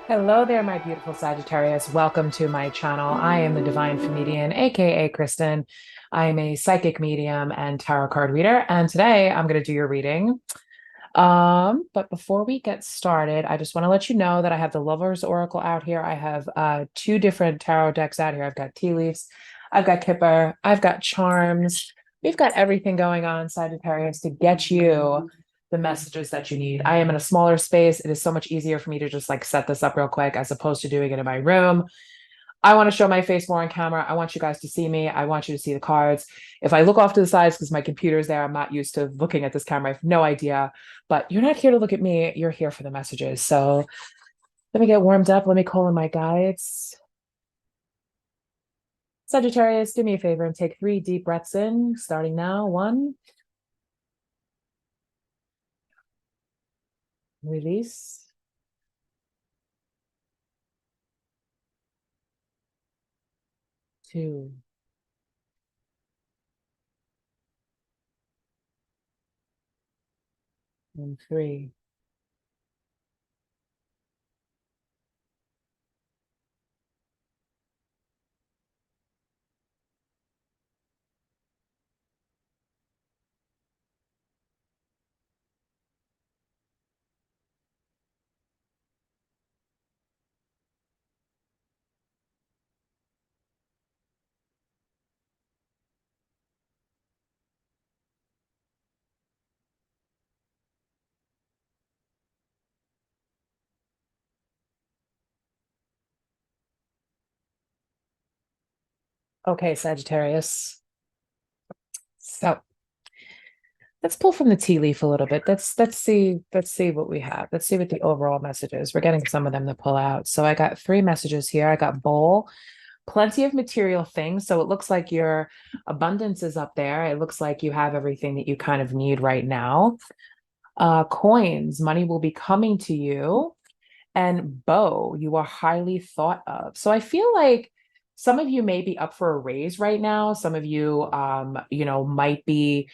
Hello there, my beautiful Sagittarius. Welcome to my channel. I am the Divine Comedian, aka Kristen. I am a psychic medium and tarot card reader, and today I'm going to do your reading. But before we get started, I just want to let you know that I have the Lover's Oracle out here. I have two different tarot decks out here. I've got tea leaves, I've got Kipper, I've got charms. We've got everything going on, Sagittarius, to get you the messages that you need. I am in a smaller space. It is so much easier for me to just like set this up real quick as opposed to doing it in my room. I want to show my face more on camera. I want you guys to see me. I want you to see the cards. If I look off to the sides because my computer's there, I'm not used to looking at this camera. I have no idea. But you're not here to look at me. You're here for the messages. So let me get warmed up. Let me call in my guides. Sagittarius, do me a favor and take 3 deep breaths in, starting now. 1, release. 2, and 3. Okay, Sagittarius. So let's pull from the tea leaf a little bit. Let's see what we have. Let's see what the overall message is. We're getting some of them to pull out. So I got 3 messages here. I got bowl, plenty of material things. So it looks like your abundance is up there. It looks like you have everything that you kind of need right now. Coins, money will be coming to you. And bow, you are highly thought of. So I feel like some of you may be up for a raise right now. Some of you, might be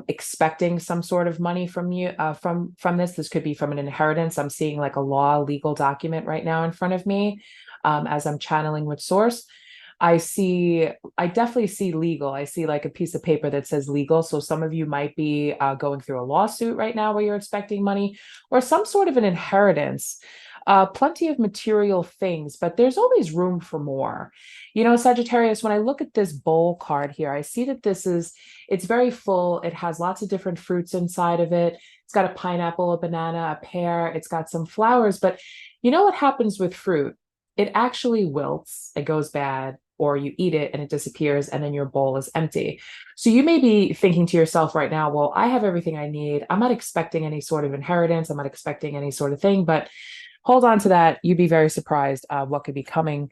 expecting some sort of money from you from this. This could be from an inheritance. I'm seeing like a legal document right now in front of me as I'm channeling with source. I definitely see legal. I see like a piece of paper that says legal. So some of you might be going through a lawsuit right now where you're expecting money or some sort of an inheritance. Plenty of material things, but there's always room for more. You know, Sagittarius, when I look at this bowl card here, I see that it's very full. It has lots of different fruits inside of it. It's got a pineapple, a banana, a pear. It's got some flowers, but you know what happens with fruit? It actually wilts, it goes bad, or you eat it and it disappears, and then your bowl is empty. So you may be thinking to yourself right now, well, I have everything I need. I'm not expecting any sort of inheritance. I'm not expecting any sort of thing, but hold on to that. You'd be very surprised what could be coming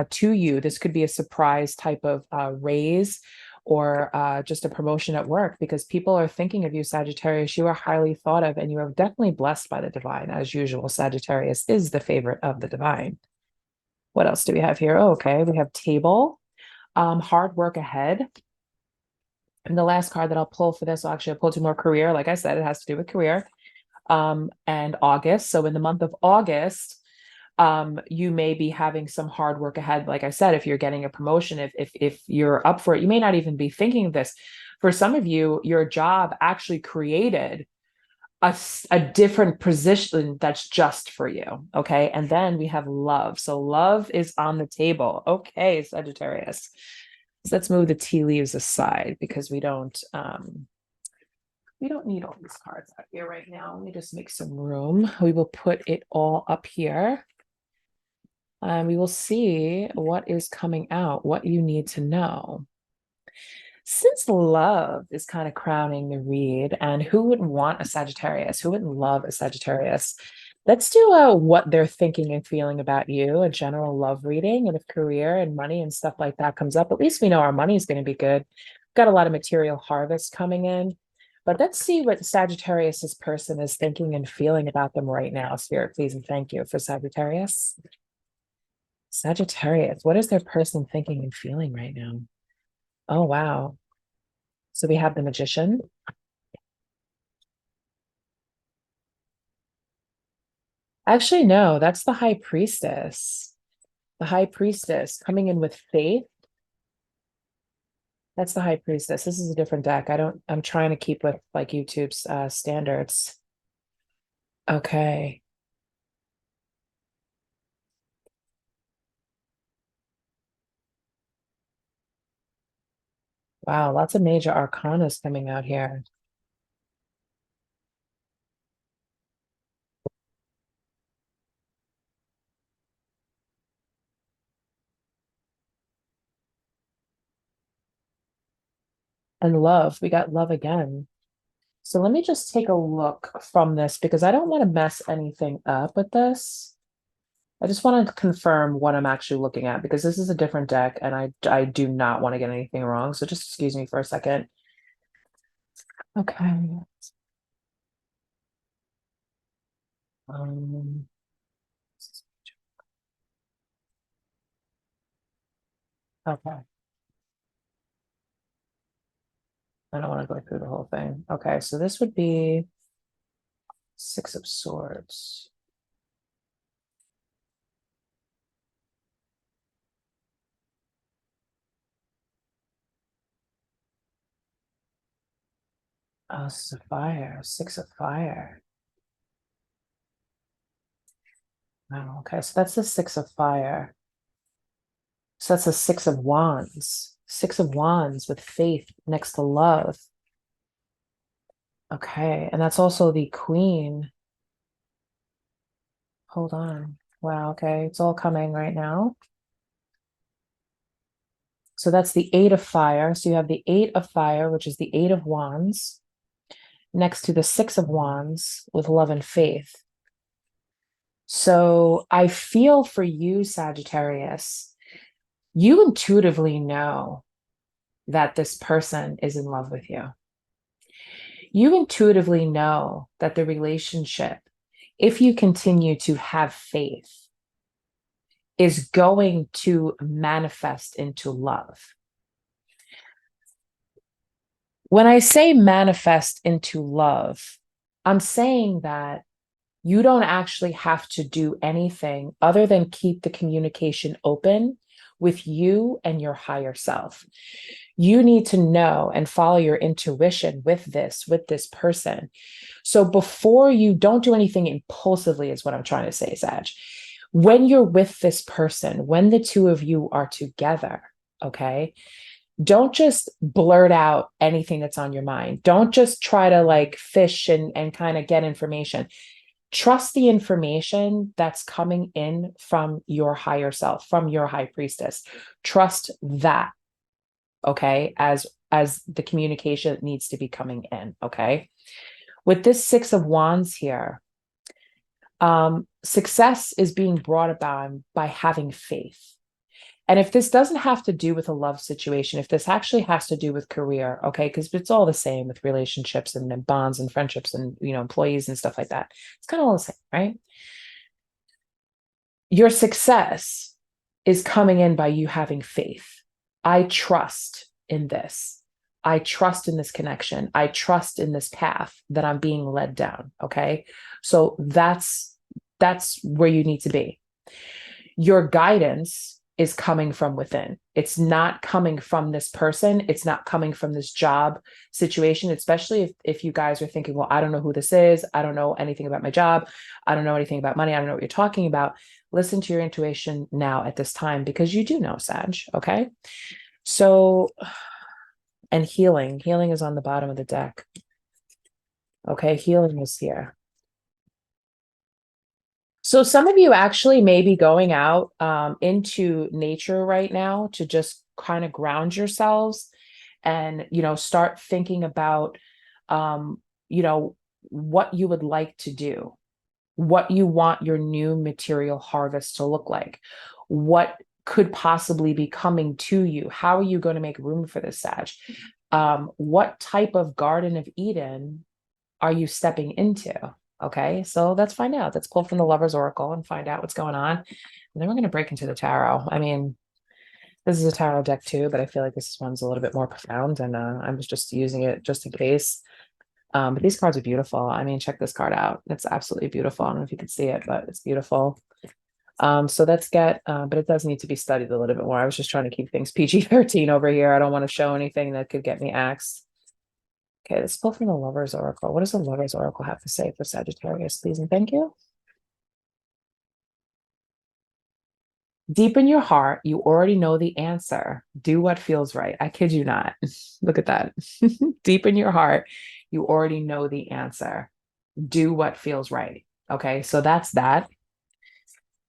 to you. This could be a surprise type of raise or just a promotion at work because people are thinking of you, Sagittarius. You are highly thought of and you are definitely blessed by the divine. As usual, Sagittarius is the favorite of the divine. What else do we have here? Oh, okay, we have table, hard work ahead. And the last card that I'll pull for this, well, actually, I'll pull 2 more career. Like I said, it has to do with career. And August. So in the month of August, you may be having some hard work ahead. Like I said, if you're getting a promotion, if you're up for it, you may not even be thinking of this. For some of you, your job actually created a different position that's just for you. Okay. And then we have love. So love is on the table. Okay, Sagittarius. So let's move the tea leaves aside because we don't need all these cards out here right now. Let me just make some room. We will put it all up here. And we will see what is coming out, what you need to know. Since love is kind of crowning the read, and who wouldn't want a Sagittarius? Who wouldn't love a Sagittarius? Let's do what they're thinking and feeling about you, a general love reading. And if career and money and stuff like that comes up, at least we know our money is going to be good. Got a lot of material harvest coming in. But let's see what Sagittarius's person is thinking and feeling about them right now. Spirit, please and thank you for Sagittarius. Sagittarius, what is their person thinking and feeling right now? Oh, wow. So we have the Magician. Actually, no, that's the high priestess. The high priestess coming in with faith. That's the high priestess. This is a different deck. I'm trying to keep with like YouTube's standards. Okay. Wow, lots of major arcanas coming out here. And love. We got love again. So let me just take a look from this because I don't want to mess anything up with this. I just want to confirm what I'm actually looking at because this is a different deck and I do not want to get anything wrong. So just excuse me for a second. Okay. Um, okay. I don't want to go through the whole thing. Okay, so this would be Six of Swords. Oh, this is a fire. Six of Fire. Oh, okay, so that's the Six of Fire. So that's a Six of Wands. Six of Wands with faith next to love. Okay, and that's also the Queen. Hold on. Wow, okay, it's all coming right now. So that's the Eight of Fire. So you have the Eight of Fire, which is the Eight of Wands, next to the Six of Wands with love and faith. So I feel for you, Sagittarius, you intuitively know that this person is in love with you. You intuitively know that the relationship, if you continue to have faith, is going to manifest into love. When I say manifest into love, I'm saying that you don't actually have to do anything other than keep the communication open with you and your higher self. You need to know and follow your intuition with this person. So before you don't do anything impulsively, is what I'm trying to say, Sag. When you're with this person, when the two of you are together, okay, don't just blurt out anything that's on your mind. Don't just try to like fish and kind of get information. Trust the information that's coming in from your higher self, from your high priestess. Trust that, okay, as the communication that needs to be coming in, okay? With this Six of Wands here, success is being brought about by having faith. And if this doesn't have to do with a love situation, if this actually has to do with career, okay, because it's all the same with relationships and bonds and friendships and, you know, employees and stuff like that. It's kind of all the same, right? Your success is coming in by you having faith. I trust in this. I trust in this connection. I trust in this path that I'm being led down, okay? So that's where you need to be. Your guidance is coming from within. It's not coming from this person. It's not coming from this job situation, especially if you guys are thinking, well, I don't know who this is. I don't know anything about my job. I don't know anything about money. I don't know what you're talking about. Listen to your intuition now at this time because you do know, Sag, okay? So, and healing. Healing is on the bottom of the deck. Okay, healing is here. So some of you actually may be going out into nature right now to just kind of ground yourselves and, you know, start thinking about, you know, what you would like to do, what you want your new material harvest to look like, what could possibly be coming to you. How are you going to make room for this, Sag? What type of Garden of Eden are you stepping into? Okay, so let's find out. Let's pull from the Lover's Oracle and find out what's going on. And then we're going to break into the tarot. I mean, this is a tarot deck too, but I feel like this one's a little bit more profound, and I was just using it just in case. But these cards are beautiful. I mean, check this card out. It's absolutely beautiful. I don't know if you can see it, but it's beautiful. So let's get, but it does need to be studied a little bit more. I was just trying to keep things PG-13 over here. I don't want to show anything that could get me axed. Okay, let's pull from the Lover's Oracle. What does the Lover's Oracle have to say for Sagittarius, please? And thank you. Deep in your heart, you already know the answer. Do what feels right. I kid you not. Look at that. Deep in your heart, you already know the answer. Do what feels right. Okay, so that's that.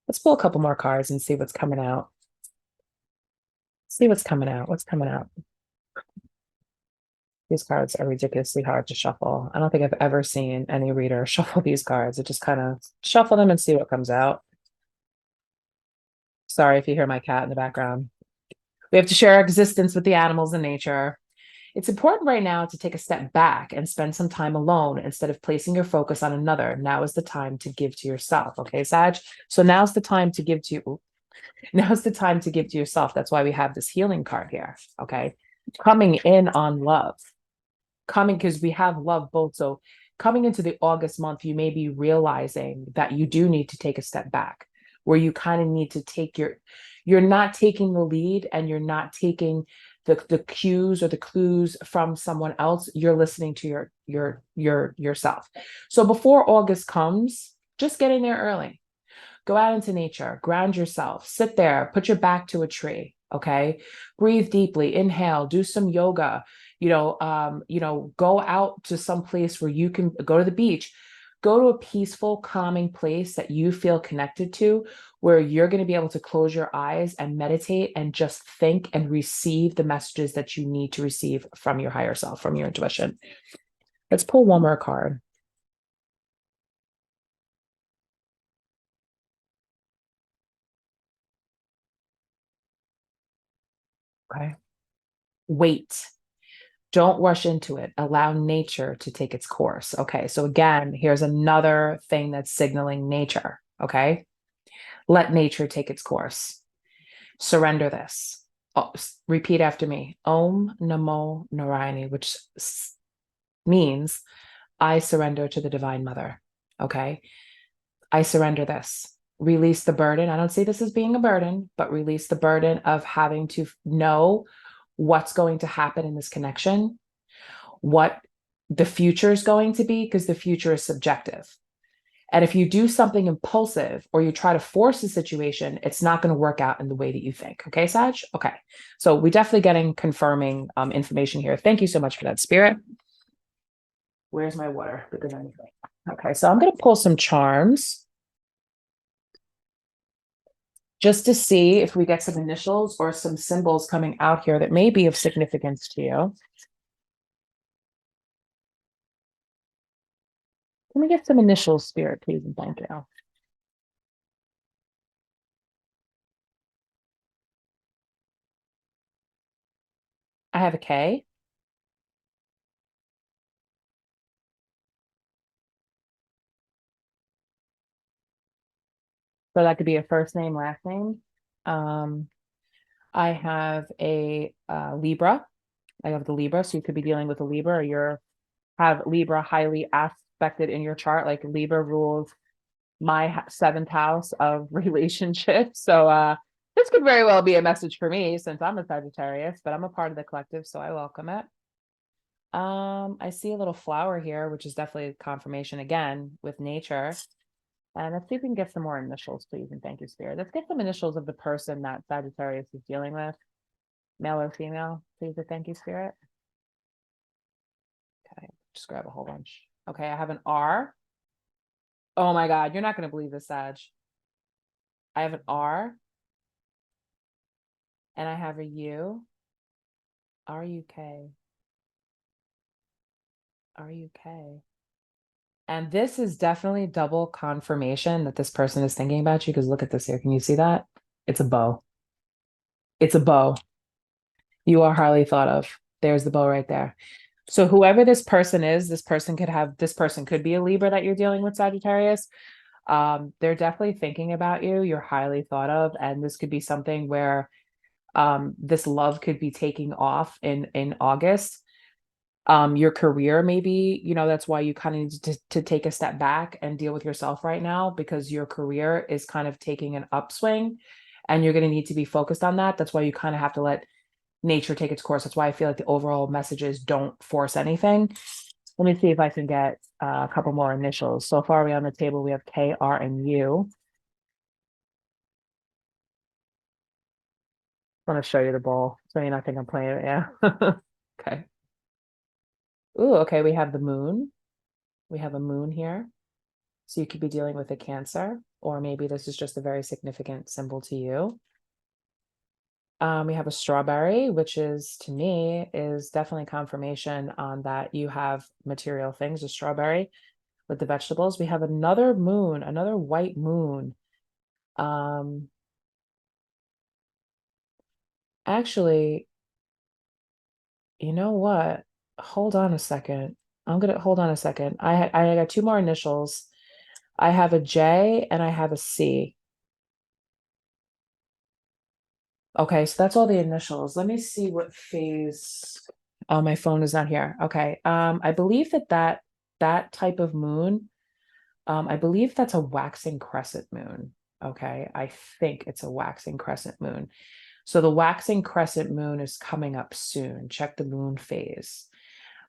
Let's pull a couple more cards and see what's coming out. See what's coming out. What's coming out? These cards are ridiculously hard to shuffle. I don't think I've ever seen any reader shuffle these cards. It just kind of shuffle them and see what comes out. Sorry if you hear my cat in the background. We have to share our existence with the animals in nature. It's important right now to take a step back and spend some time alone instead of placing your focus on another. Now is the time to give to yourself. Okay, Sag? So now's the time to give to you. Now's the time to give to yourself. That's why we have this healing card here. Okay. Coming in on love. Coming because we have love both. So coming into the August month, you may be realizing that you do need to take a step back, where you kind of need to take you're not taking the lead and you're not taking the cues or the clues from someone else. You're listening to yourself. So before August comes, just get in there early. Go out into nature, ground yourself, sit there, put your back to a tree. Okay. Breathe deeply, inhale, do some yoga, go out to some place where you can go to the beach, go to a peaceful, calming place that you feel connected to, where you're going to be able to close your eyes and meditate and just think and receive the messages that you need to receive from your higher self, from your intuition. Let's pull one more card. Okay. Wait. Don't rush into it. Allow nature to take its course. Okay. So again, here's another thing that's signaling nature. Okay. Let nature take its course. Surrender this. Oh, repeat after me. Om Namo Narayani, which means I surrender to the Divine Mother. Okay. I surrender this. Release the burden. I don't see this as being a burden, but release the burden of having to know what's going to happen in this connection, what the future is going to be, because the future is subjective. And if you do something impulsive or you try to force a situation, it's not going to work out in the way that you think. Okay, Sag? Okay. So we're definitely getting confirming information here. Thank you so much for that, Spirit. Where's my water? Because anything. Okay, so I'm going to pull some charms just to see if we get some initials or some symbols coming out here that may be of significance to you. Can we get some initials, Spirit, please, and thank you. I have a K. So that could be a first name, last name. I have a Libra. I have the Libra, so you could be dealing with a Libra, or you're have Libra highly aspected in your chart. Like Libra rules my seventh house of relationships. So this could very well be a message for me since I'm a Sagittarius, but I'm a part of the collective, so I welcome it. I see a little flower here, which is definitely confirmation again with nature. And let's see if we can get some more initials, please. And thank you, Spirit. Let's get some initials of the person that Sagittarius is dealing with, male or female, please. And thank you, Spirit. Okay, just grab a whole bunch. Okay, I have an R. Oh my God, you're not going to believe this, Sag. I have an R. And I have a U. R-U-K. R-U-K. And this is definitely double confirmation that this person is thinking about you, because look at this here. Can you see that? It's a bow. It's a bow. You are highly thought of. There's the bow right there. So whoever this person is, this person could be a Libra that you're dealing with, Sagittarius. They're definitely thinking about you. You're highly thought of. And this could be something where this love could be taking off in August. Your career, maybe, that's why you kind of need to take a step back and deal with yourself right now, because your career is kind of taking an upswing and you're going to need to be focused on that. That's why you kind of have to let nature take its course. That's why I feel like the overall message is don't force anything. Let me see if I can get a couple more initials. So far, we on the table, we have K, R, and U. I want to show you the bowl so you not think I'm playing it. Yeah. Okay. Ooh, okay. We have the moon. We have a moon here. So you could be dealing with a Cancer, or maybe this is just a very significant symbol to you. We have a strawberry, which is, to me, is definitely confirmation on that you have material things, a strawberry with the vegetables. We have another moon, another white moon. Um, Actually, you know what? Hold on a second. Hold on a second. I got two more initials. I have a J and I have a C. Okay, so that's all the initials. Let me see what phase. Oh, my phone is not here. Okay. I believe that type of moon, I believe that's a waxing crescent moon. Okay. I think it's a waxing crescent moon. So the waxing crescent moon is coming up soon. Check the moon phase.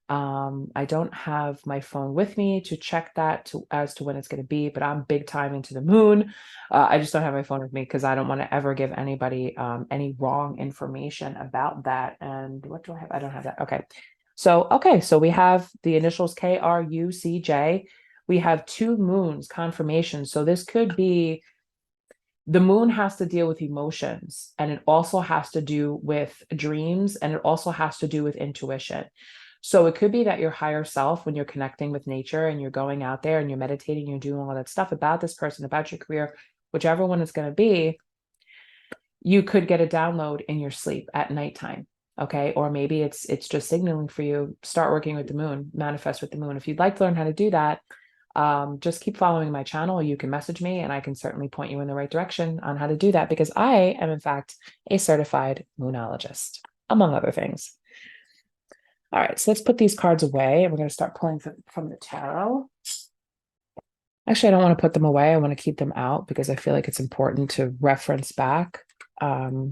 I don't have my phone with me to check that as to when it's going to be, but I'm big time into the moon. I just don't have my phone with me because I don't want to ever give anybody any wrong information about that. And what do I have? I don't have that. Okay, so we have the initials KRUCJ. We have two moons confirmation. So this could be, the moon has to deal with emotions, and it also has to do with dreams, and it also has to do with intuition. So it could be that your higher self, when you're connecting with nature and you're going out there and you're meditating, you're doing all that stuff about this person, about your career, whichever one it's going to be, you could get a download in your sleep at nighttime. Okay. Or maybe it's just signaling for you, start working with the moon, manifest with the moon. If you'd like to learn how to do that, just keep following my channel. You can message me and I can certainly point you in the right direction on how to do that, because I am in fact a certified moonologist, among other things. All right, so let's put these cards away and we're going to start pulling from the tarot. Actually, I don't want to put them away. I want to keep them out because I feel like it's important to reference back what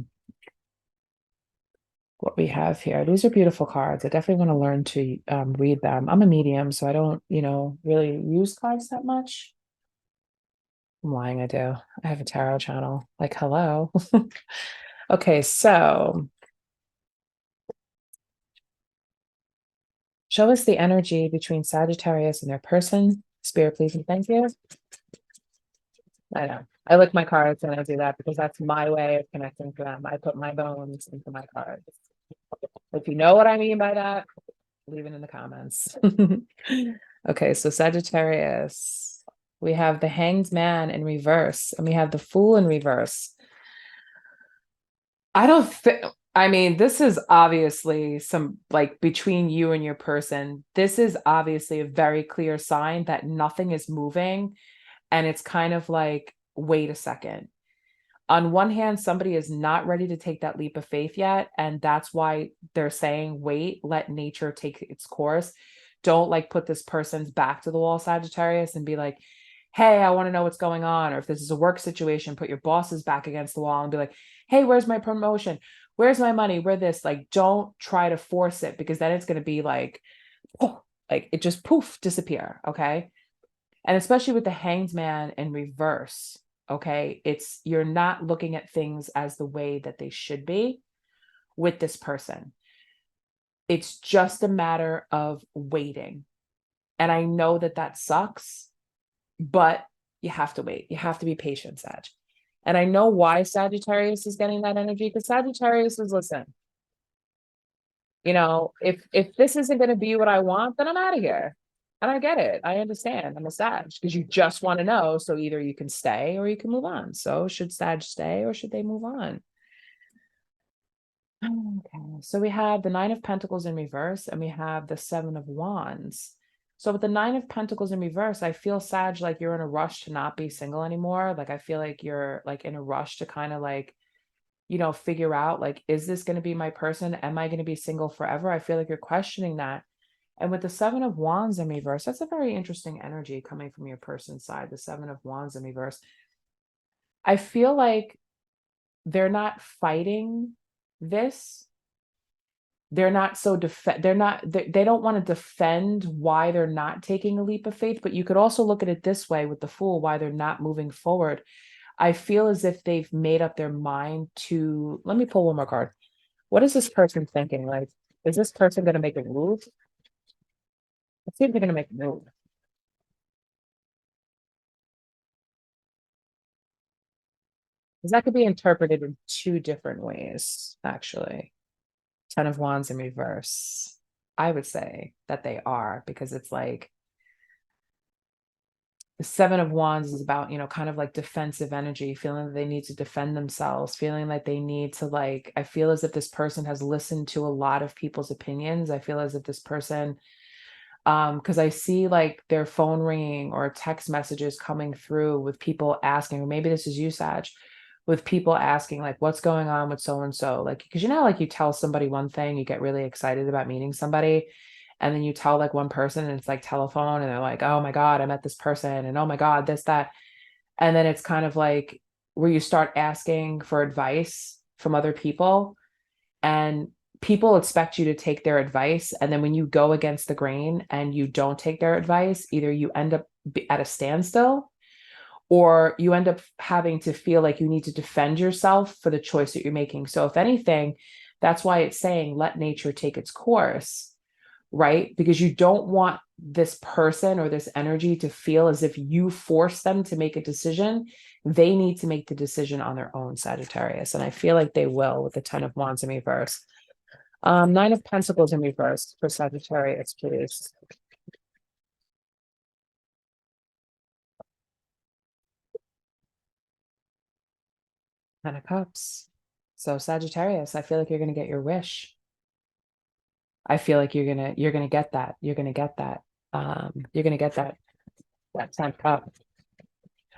we have here. These are beautiful cards. I definitely want to learn to read them. I'm a medium, so I don't, really use cards that much. I'm lying, I do. I have a tarot channel. Like, hello. Okay, so show us the energy between Sagittarius and their person. Spirit, please and thank you. I know. I lick my cards when I do that because that's my way of connecting to them. I put my bones into my cards. If you know what I mean by that, leave it in the comments. Okay, so Sagittarius, we have the Hanged Man in reverse, and we have the Fool in reverse. I don't think, I mean, this is obviously some, like, between you and your person, this is obviously a very clear sign that nothing is moving. And it's kind of like, wait a second. On one hand, somebody is not ready to take that leap of faith yet. And that's why they're saying, wait, let nature take its course. Don't like put this person's back to the wall, Sagittarius, and be like, hey, I want to know what's going on. Or if this is a work situation, put your boss's back against the wall and be like, hey, where's my promotion? Where's my money? Where this? Like, don't try to force it, because then it's going to be like, oh, like it just poof, disappear. Okay. And especially with the Hanged Man in reverse, okay, you're not looking at things as the way that they should be with this person. It's just a matter of waiting. And I know that sucks, but you have to wait. You have to be patient, Sag. And I know why Sagittarius is getting that energy, because Sagittarius is, listen, if this isn't going to be what I want, then I'm out of here. And I get it. I understand. I'm a Sag, because you just want to know. So either you can stay or you can move on. So should Sag stay or should they move on? Okay, so we have the Nine of Pentacles in reverse and we have the Seven of Wands. So with the Nine of Pentacles in reverse, I feel, Sag, like you're in a rush to not be single anymore. Like I feel like you're like in a rush to kind of like, figure out, like, is this going to be my person? Am I going to be single forever? I feel like you're questioning that. And with the Seven of Wands in reverse, that's a very interesting energy coming from your person's side. The Seven of Wands in reverse. I feel like they're not fighting this. They're not so they're not they don't want to defend why they're not taking a leap of faith, but you could also look at it this way with the Fool, why they're not moving forward. I feel as if they've made up their mind to, let me pull one more card. What is this person thinking? Like, is this person going to make a move? Let's see if they're going to make a move. Because that could be interpreted in two different ways, actually. Ten of Wands in reverse. I would say that they are, because it's like the Seven of Wands is about, kind of like defensive energy, feeling that they need to defend themselves, feeling like they need to, like, I feel as if this person has listened to a lot of people's opinions. I feel as if this person, because I see like their phone ringing or text messages coming through with people asking, or maybe this is you, Sag, with people asking like, what's going on with so and so, like, because like you tell somebody one thing, you get really excited about meeting somebody, and then you tell like one person and it's like telephone, and they're like, oh my god, I met this person, and oh my god, this, that, and then it's kind of like where you start asking for advice from other people, and people expect you to take their advice, and then when you go against the grain and you don't take their advice, either you end up at a standstill, or you end up having to feel like you need to defend yourself for the choice that you're making. So if anything, that's why it's saying let nature take its course, right? Because you don't want this person or this energy to feel as if you force them to make a decision. They need to make the decision on their own, Sagittarius, and I feel like they will with the Ten of Wands in reverse. Nine of Pentacles in reverse for Sagittarius, please. Ten of Cups. So Sagittarius, I feel like you're gonna get your wish. I feel like you're gonna get that. You're gonna get that. You're gonna get that 10th cup.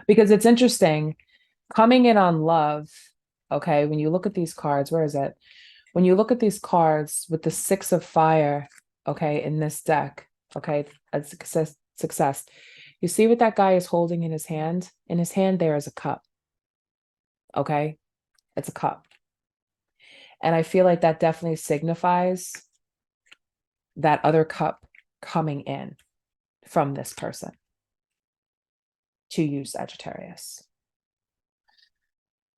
Because it's interesting, coming in on love, okay, when you look at these cards, where is it? When you look at these cards with the Six of Fire, okay, in this deck, okay, a success. You see what that guy is holding in his hand? In his hand, there is a cup, okay? It's a cup. And I feel like that definitely signifies that other cup coming in from this person to you, Sagittarius.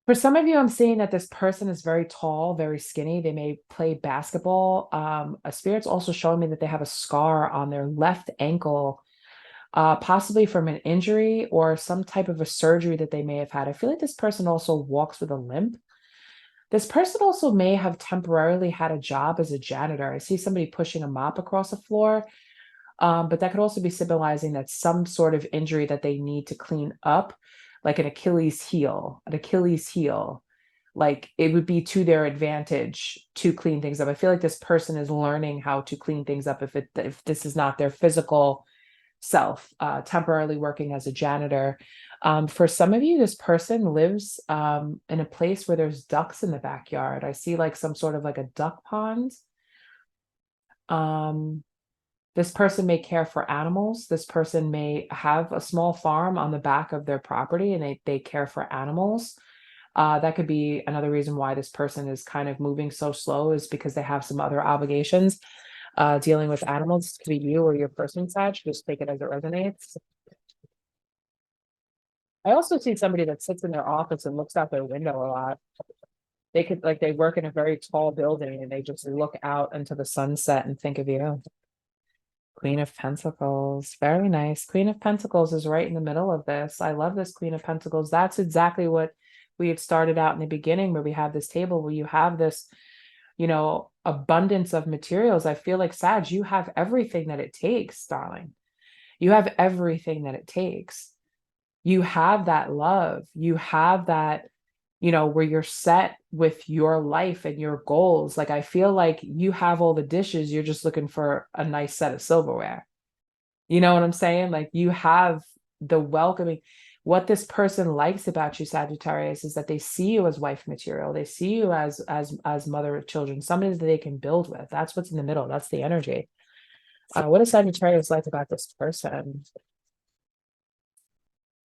For some of you, I'm seeing that this person is very tall, very skinny. They may play basketball. A spirit's also showing me that they have a scar on their left ankle, possibly from an injury or some type of a surgery that they may have had. I feel like this person also walks with a limp. This person also may have temporarily had a job as a janitor. I see somebody pushing a mop across the floor, but that could also be symbolizing that some sort of injury that they need to clean up, like an Achilles heel, like it would be to their advantage to clean things up. I feel like this person is learning how to clean things up if this is not their physical self, temporarily working as a janitor. For some of you, this person lives in a place where there's ducks in the backyard. I see like some sort of like a duck pond. This person may care for animals. This person may have a small farm on the back of their property, and they care for animals. That could be another reason why this person is kind of moving so slow, is because they have some other obligations dealing with animals. It could be you or your person, Sag. Just take it as it resonates. I also see somebody that sits in their office and looks out their window a lot. They could, like, they work in a very tall building and they just look out into the sunset and think of you. Queen of Pentacles, very nice. Queen of Pentacles is right in the middle of this. I love this Queen of Pentacles. That's exactly what we had started out in the beginning, where we have this table where you have this, abundance of materials. I feel like, Sag, you have everything that it takes, darling. You have everything that it takes. You have that love. You have that, where you're set with your life and your goals. Like, I feel like you have all the dishes. You're just looking for a nice set of silverware. You know what I'm saying? Like, you have the welcoming. What this person likes about you, Sagittarius, is that they see you as wife material. They see you as mother of children, somebody that they can build with. That's what's in the middle. That's the energy. What does Sagittarius like about this person?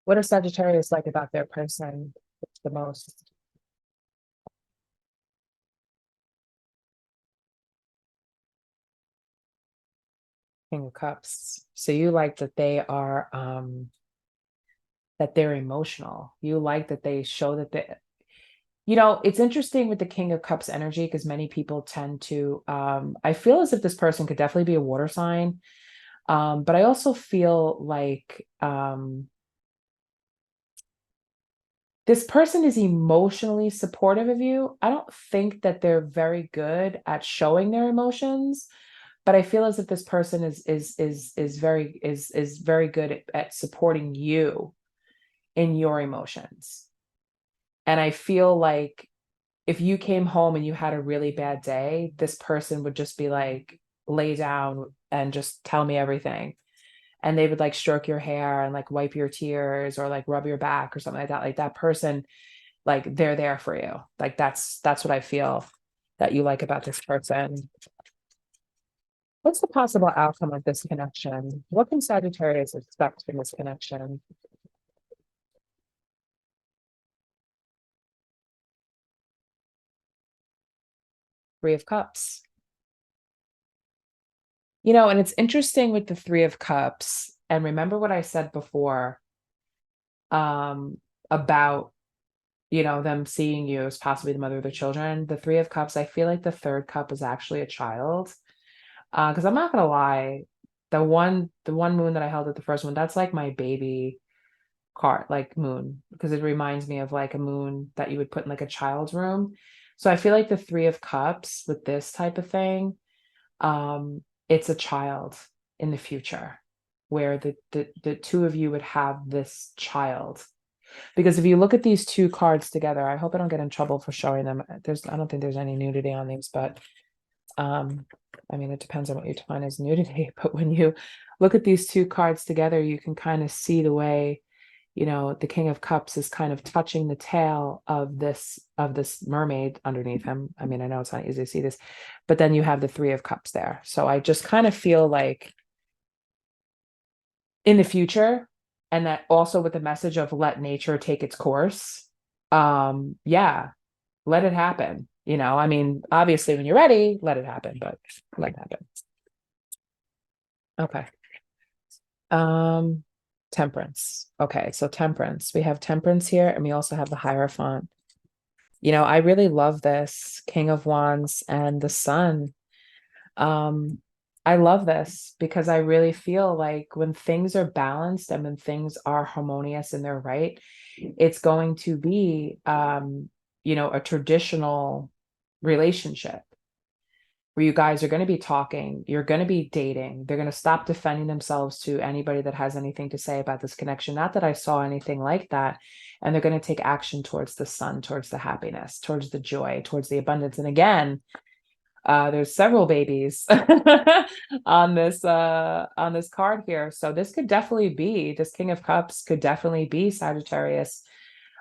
What does Sagittarius like about their person the most? King of Cups. So you like that they're emotional. You like that they show that they, it's interesting with the King of Cups energy because many people tend to I feel as if this person could definitely be a water sign. But I also feel like this person is emotionally supportive of you. I don't think that they're very good at showing their emotions, but I feel as if this person is very good at supporting you in your emotions. And I feel like if you came home and you had a really bad day, this person would just be like, lay down and just tell me everything. And they would like stroke your hair and like wipe your tears or like rub your back or something like that. Like that person, like they're there for you. Like that's what I feel that you like about this person. What's the possible outcome of this connection? What can Sagittarius expect from this connection? Three of Cups. And it's interesting with the Three of Cups. And remember what I said before about them seeing you as possibly the mother of their children. The Three of Cups, I feel like the third cup is actually a child. Because I'm not gonna lie, the one moon that I held at the first one, that's like my baby card, like moon, because it reminds me of like a moon that you would put in like a child's room. So I feel like the Three of Cups with this type of thing, it's a child in the future where the two of you would have this child. Because if you look at these two cards together, I hope I don't get in trouble for showing them. I don't think there's any nudity on these, but um, I mean, it depends on what you define as nudity. But when you look at these two cards together, you can kind of see the way, the King of Cups is kind of touching the tail of this mermaid underneath him. I mean, I know it's not easy to see this, but then you have the Three of Cups there. So I just kind of feel like in the future, and that also with the message of let nature take its course. Yeah, let it happen. I mean, obviously when you're ready, let it happen, but let it happen. Okay. Um, Temperance. Okay, so Temperance. We have Temperance here, and we also have the Hierophant. I really love this King of Wands and the Sun. Um, I love this because I really feel like when things are balanced and when things are harmonious and they're right, it's going to be a traditional relationship where you guys are going to be talking, you're going to be dating, they're going to stop defending themselves to anybody that has anything to say about this connection. Not that I saw anything like that. And they're going to take action towards the sun, towards the happiness, towards the joy, towards the abundance. And again, there's several babies on this card here. So this could definitely be, this King of Cups could definitely be Sagittarius.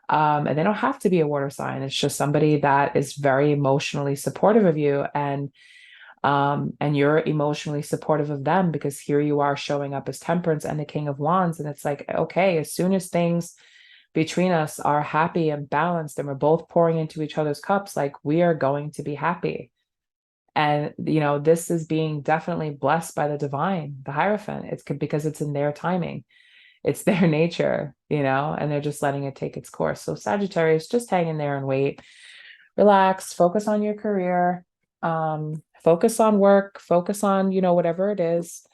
And they don't have to be a water sign. It's just somebody that is very emotionally supportive of you, and you're emotionally supportive of them, because here you are showing up as Temperance and the King of Wands. And it's like, okay, as soon as things between us are happy and balanced and we're both pouring into each other's cups, like we are going to be happy. And this is being definitely blessed by the divine, the Hierophant. It's because it's in their timing, it's their nature, and they're just letting it take its course. So Sagittarius, just hang in there and wait, relax, focus on your career, focus on work, focus on whatever it is,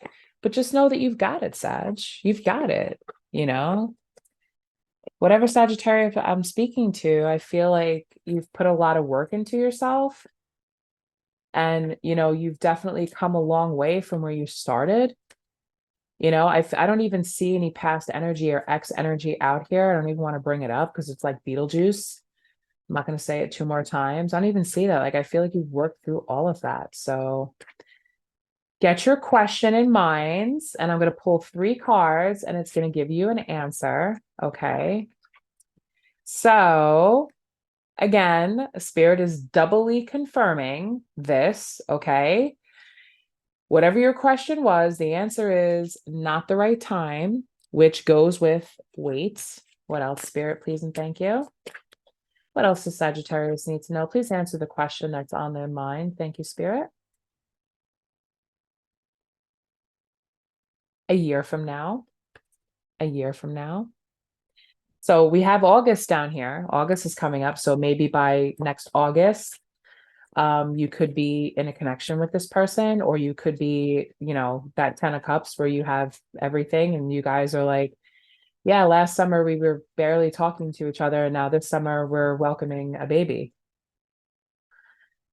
but just know that you've got it, Sag. You've got it. you know Whatever Sagittarius I'm speaking to, I feel like you've put a lot of work into yourself, and you've definitely come a long way from where you started. I don't even see any past energy or ex energy out here. I don't even want to bring it up because it's like Beetlejuice. I'm not going to say it two more times. I don't even see that. Like, I feel like you've worked through all of that. So get your question in mind, and I'm going to pull three cards and it's going to give you an answer. Okay. So again, Spirit is doubly confirming this. Okay. Whatever your question was, the answer is not the right time, which goes with wait. What else, Spirit, please and thank you. What else does Sagittarius need to know? Please answer the question that's on their mind. Thank you, Spirit. A year from now. A year from now. So we have August down here. August is coming up. So maybe by next August, you could be in a connection with this person, or you could be, that 10 of cups where you have everything and you guys are like, yeah, last summer we were barely talking to each other, and now this summer we're welcoming a baby.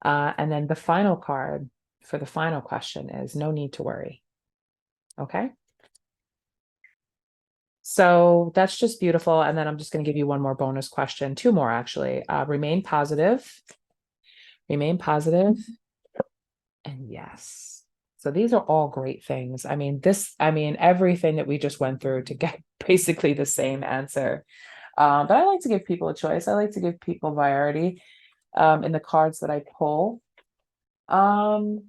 And then the final card for the final question is no need to worry. Okay. So that's just beautiful. And then I'm just going to give you one more bonus question, two more actually. Remain positive. Remain positive. And yes. So these are all great things. I mean, everything that we just went through to get basically the same answer. But I like to give people a choice. I like to give people variety in the cards that I pull. So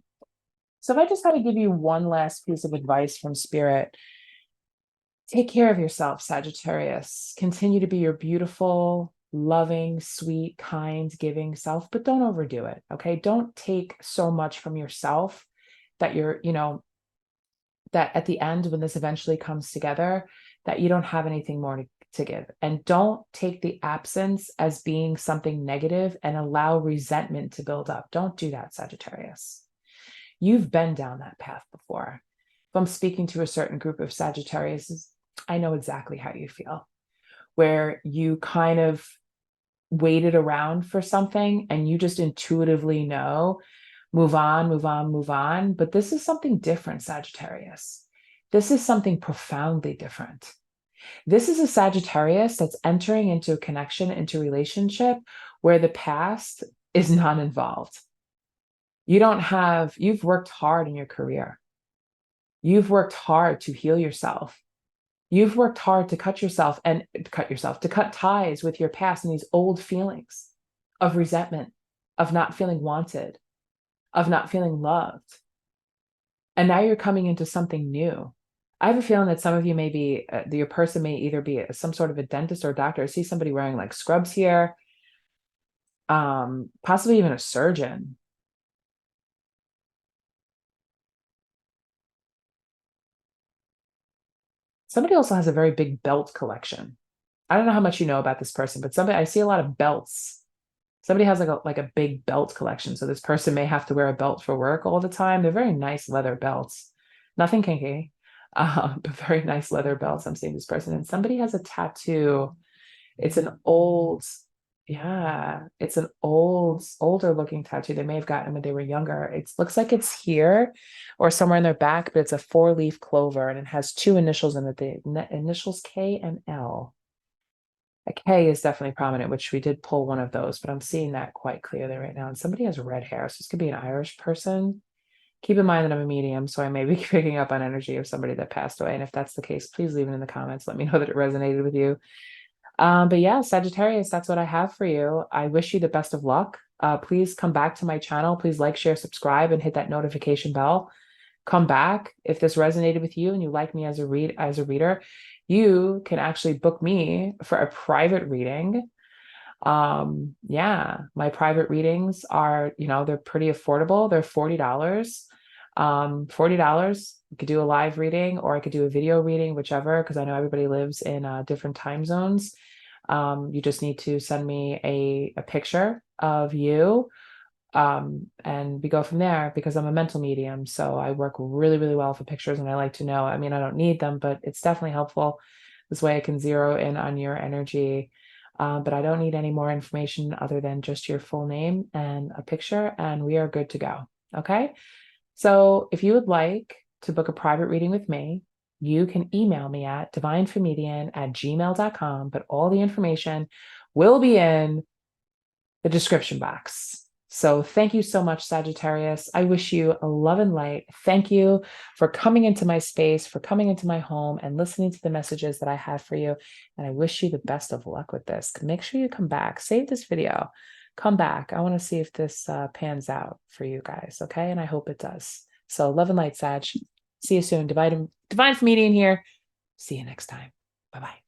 if I just had to give you one last piece of advice from Spirit, take care of yourself, Sagittarius. Continue to be your beautiful, loving, sweet, kind, giving self, but don't overdo it. Okay. Don't take so much from yourself that that at the end, when this eventually comes together, that you don't have anything more to give. And don't take the absence as being something negative and allow resentment to build up. Don't do that, Sagittarius. You've been down that path before. If I'm speaking to a certain group of Sagittarius, I know exactly how you feel, where you kind of waited around for something and you just intuitively know, move on, move on, move on. But this is something different, Sagittarius. This is something profoundly different. This is a Sagittarius that's entering into a connection, into a relationship where the past is not involved. You've worked hard in your career. You've worked hard to heal yourself. You've worked hard to to cut ties with your past and these old feelings of resentment, of not feeling wanted, of not feeling loved. And now you're coming into something new. I have a feeling that some of you your person may either be some sort of a dentist or a doctor. I see somebody wearing like scrubs here, possibly even a surgeon. Somebody also has a very big belt collection. I don't know how much you know about this person, but I see a lot of belts. Somebody has like a big belt collection. So this person may have to wear a belt for work all the time. They're very nice leather belts. Nothing kinky, but very nice leather belts. I'm seeing this person. And somebody has a tattoo. It's an old, yeah, it's an older looking tattoo. They may have gotten when they were younger. It looks like it's here or somewhere in their back, but it's a 4-leaf clover and it has two initials in it, the initials K and L. A K is definitely prominent, which we did pull one of those, but I'm seeing that quite clearly right now. And somebody has red hair, so this could be an Irish person. Keep in mind that I'm a medium, so I may be picking up on energy of somebody that passed away. And if that's the case, please leave it in the comments. Let me know that it resonated with you. But yeah, Sagittarius, that's what I have for you. I wish you the best of luck. Please come back to my channel. Please like, share, subscribe, and hit that notification bell. Come back if this resonated with you and you like me as a reader. You can actually book me for a private reading. Yeah, my private readings are, they're pretty affordable. They're $40. $40. You could do a live reading or I could do a video reading, whichever, because I know everybody lives in different time zones. You just need to send me a picture of you. And we go from there because I'm a mental medium. So I work really, really well for pictures and I like to know, I mean, I don't need them, but it's definitely helpful. This way I can zero in on your energy. But I don't need any more information other than just your full name and a picture, and we are good to go. Okay. So if you would like to book a private reading with me, you can email me at divinefemedian@gmail.com, but all the information will be in the description box. So thank you so much, Sagittarius. I wish you a love and light. Thank you for coming into my space, for coming into my home and listening to the messages that I have for you. And I wish you the best of luck with this. Make sure you come back, save this video, come back. I want to see if this pans out for you guys. Okay. And I hope it does. So love and light, Sag. See you soon. Divine Comedian here. See you next time. Bye-bye.